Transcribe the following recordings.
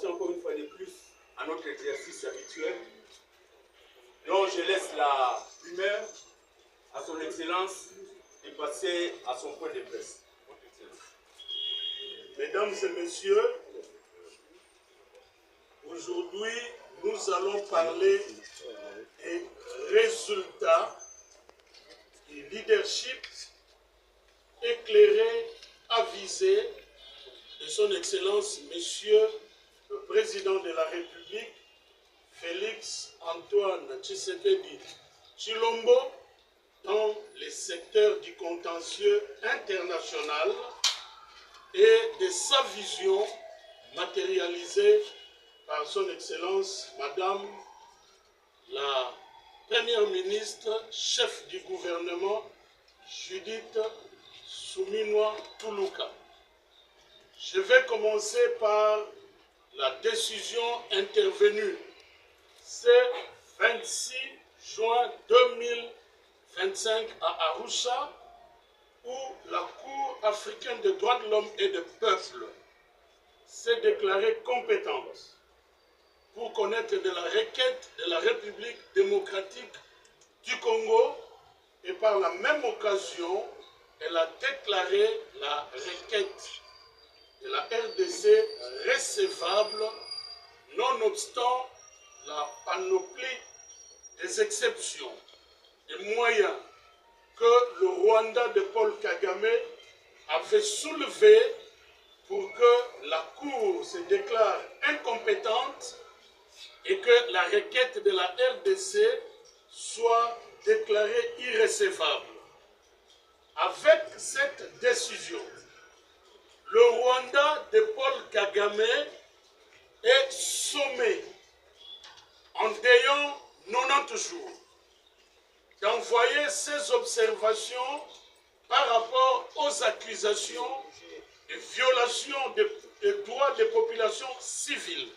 passer encore une fois de plus à notre exercice habituel. Donc je laisse la primeur à son Excellence de passer à son point de presse. Mesdames et messieurs, aujourd'hui, nous allons parler des résultats du leadership éclairé, avisé de son Excellence, Monsieur le Président de la République, Félix Antoine Tshisekedi Tshilombo, dans les secteurs du contentieux international et de sa vision matérialisée par son Excellence, Madame la Première ministre, chef du gouvernement, Judith Suminwa Tuluka. Je vais commencer par la décision intervenue ce 26 juin 2025 à Arusha, où la Cour africaine des droits de l'homme et des peuples s'est déclarée compétente pour connaître de la requête de la République démocratique du Congo, et par la même occasion, elle a déclaré la requête de la RDC recevable, nonobstant la panoplie des exceptions et moyens que le Rwanda de Paul Kagame avait soulevé pour que la Cour se déclare incompétente et que la requête de la RDC soit déclarée irrecevable. Avec cette décision, le Rwanda de Paul Kagame est sommé, en ayant 90 jours, d'envoyer ses observations par rapport aux accusations de violation des droits des populations civiles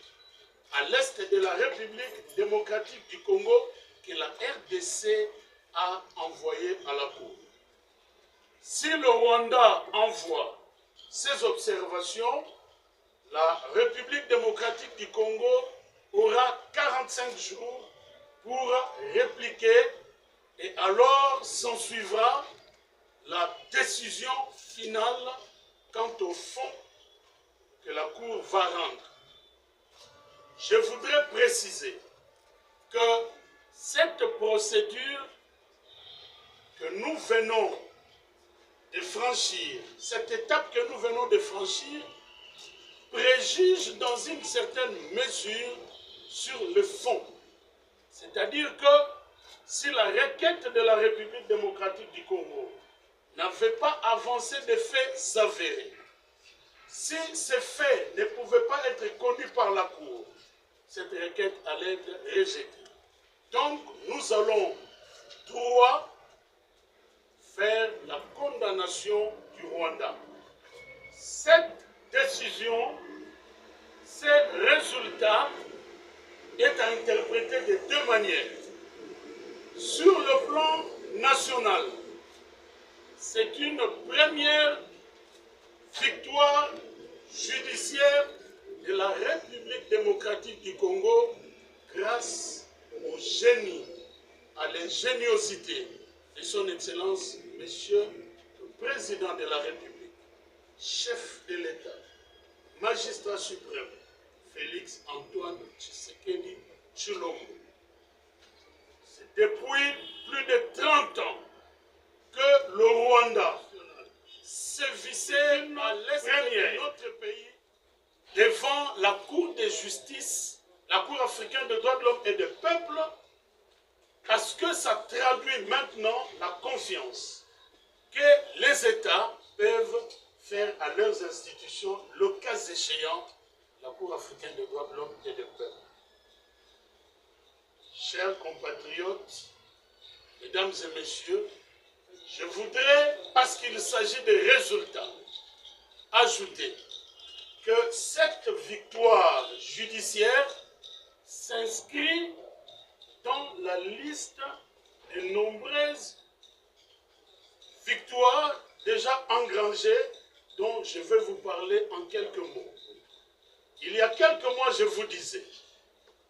à l'est de la République démocratique du Congo que la RDC a envoyé à la Cour. Si le Rwanda envoie ces observations, la République démocratique du Congo aura 45 jours pour répliquer, et alors s'ensuivra la décision finale quant au fond que la Cour va rendre. Je voudrais préciser que cette procédure que nous venons de franchir, cette étape que nous venons de franchir, préjuge dans une certaine mesure sur le fond. C'est-à-dire que si la requête de la République démocratique du Congo n'avait pas avancé de faits avérés, si ces faits ne pouvaient pas être connus par la Cour, cette requête allait être rejetée. Donc nous allons droit faire la condamnation du Rwanda. Cette décision, ces résultats est à interpréter de deux manières. Sur le plan national, c'est une première victoire judiciaire de la République démocratique du Congo grâce au génie, à l'ingéniosité de son Excellence, Monsieur le Président de la République, chef de l'État, magistrat suprême, Félix Antoine Tshisekedi Tshilombo. C'est depuis plus de 30 ans que le Rwanda sévissait à l'est de notre pays devant la Cour de justice, la Cour africaine des droits de l'homme et des peuples, parce que ça traduit maintenant la confiance que les États peuvent faire à leurs institutions, le cas échéant, la Cour africaine des droits de l'homme et des peuples. Chers compatriotes, mesdames et messieurs, je voudrais, parce qu'il s'agit de résultats, ajouter que cette victoire judiciaire s'inscrit dans la liste de nombreuses victoires déjà engrangées dont je vais vous parler en quelques mots. il y a quelques mois, je vous disais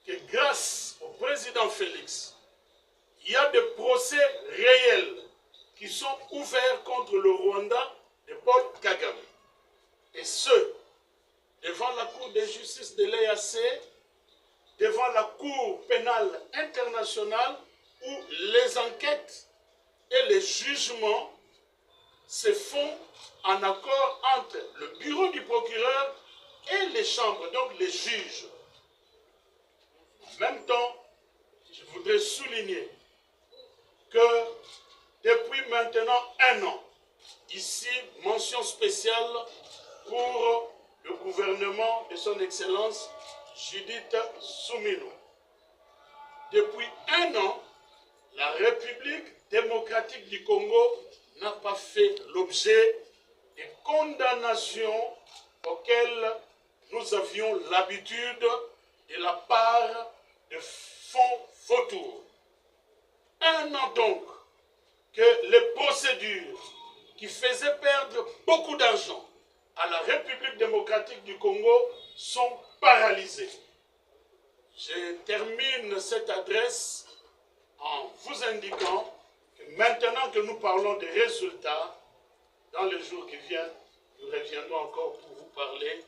que grâce au président Félix, il y a des procès réels qui sont ouverts contre le Rwanda de Paul Kagame. Et ce, devant la Cour de justice de l'EAC, devant la Cour pénale internationale, où les enquêtes et les jugements se font en accord entre le bureau du procureur et les chambres, donc les juges. En même temps, je voudrais souligner que depuis maintenant 1 an, ici, mention spéciale pour le gouvernement de son Excellence Judith Suminwa. Depuis 1 an, la République démocratique du Congo n'a pas fait l'objet des condamnations auxquelles nous avions l'habitude de la part de fonds vautours. 1 an donc que les procédures qui faisaient perdre beaucoup d'argent à la République démocratique du Congo sont paralysées. Je termine cette adresse en vous indiquant que maintenant que nous parlons des résultats, dans les jours qui viennent, nous reviendrons encore pour vous parler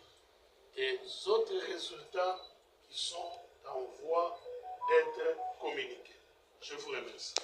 des autres résultats qui sont en voie d'être communiqués. Je vous remercie.